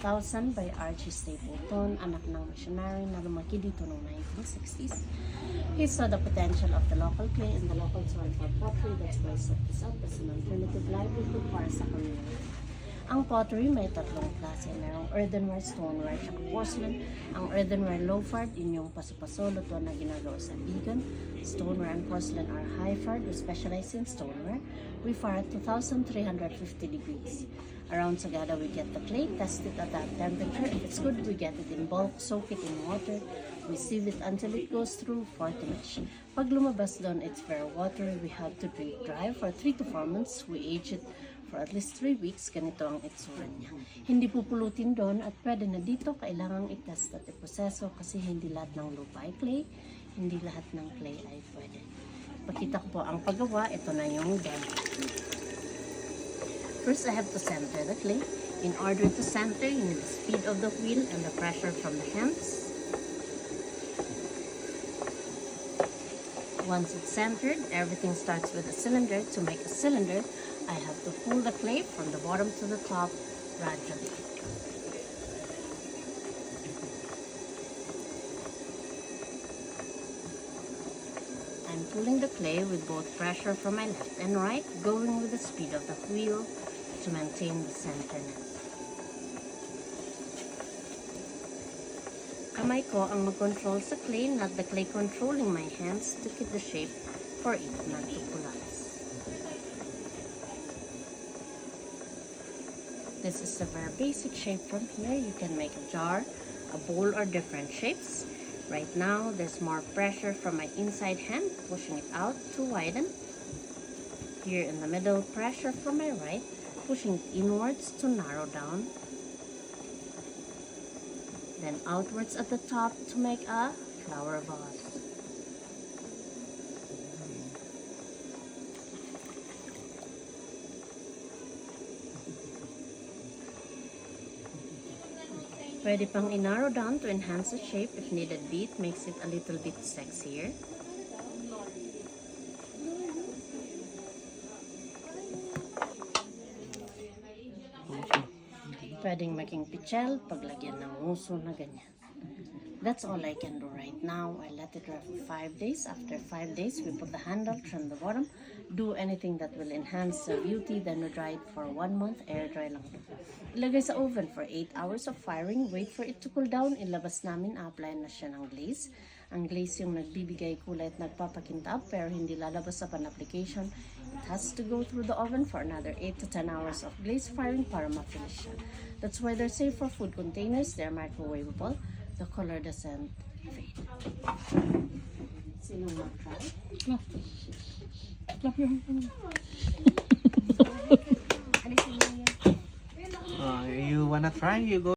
1000 by R.G. Stapleton, anak ng missionary na lumaki dito noong 1960s. He saw the potential of the local clay and the local soil for pottery. That's why he set this up as an alternative livelihood para sa community. Ang pottery may tatlong klase. Merong earthenware, stoneware, at porcelain. Ang earthenware low-fard, inyong paso-paso, luto na ginagawa sa vegan. Stoneware and porcelain are high-fard, we specialize in stoneware. We fire at 2,350 degrees. Around Sagada, we get the clay, test it at that temperature. If it's good, we get it in bulk, soak it in water. We sieve it until it goes through for to mesh. Pag lumabas doon, it's very watery. We have to drip dry for 3 to 4 months. We age it for at least 3 weeks. Ganito ang itsura niya. Hindi pupulutin doon at pwede na dito kailangang itest at iproseso kasi hindi lahat ng lupa ay clay. Hindi lahat ng clay ay pwede. Pakita ko po ang paggawa. Ito na yung done. First, I have to center the clay. In order to center, you need the speed of the wheel and the pressure from the hands. Once it's centered, everything starts with a cylinder. To make a cylinder, I have to pull the clay from the bottom to the top gradually. I'm pulling the clay with both pressure from my left and right, going with the speed of the wheel to maintain the centerness. Kamay ko ang mag-control sa clay, not the clay controlling my hands to keep the shape for it not to collapse. This is a very basic shape from here. You can make a jar, a bowl, or different shapes. Right now, there's more pressure from my inside hand, pushing it out to widen. Here in the middle, pressure from my right, pushing it inwards to narrow down. Then outwards at the top to make a flower vase. Pwede pang i-narrow down to enhance the shape if needed be. It makes it a little bit sexier. Pwedeng maging pichel, paglagyan ng nguso na ganyan. That's all I can do right now. I let it dry for 5 days. After 5 days, we put the handle, trim the bottom, do anything that will enhance the beauty. Then we dry it for 1 month, air dry lang. Ilagay sa oven for 8 hours of firing. Wait for it to cool down. Ilabas namin, apply na siya ng glaze. Ang glaze yung nagbibigay kulay at nagpapakintab pero hindi lalabas sa pan-application. It has to go through the oven for another 8 to 10 hours of glaze firing para ma-finish siya. That's why they're safe for food containers. They're microwavable. The color doesn't fade. Sino mag-try? Clap your hand. You wanna try? You go.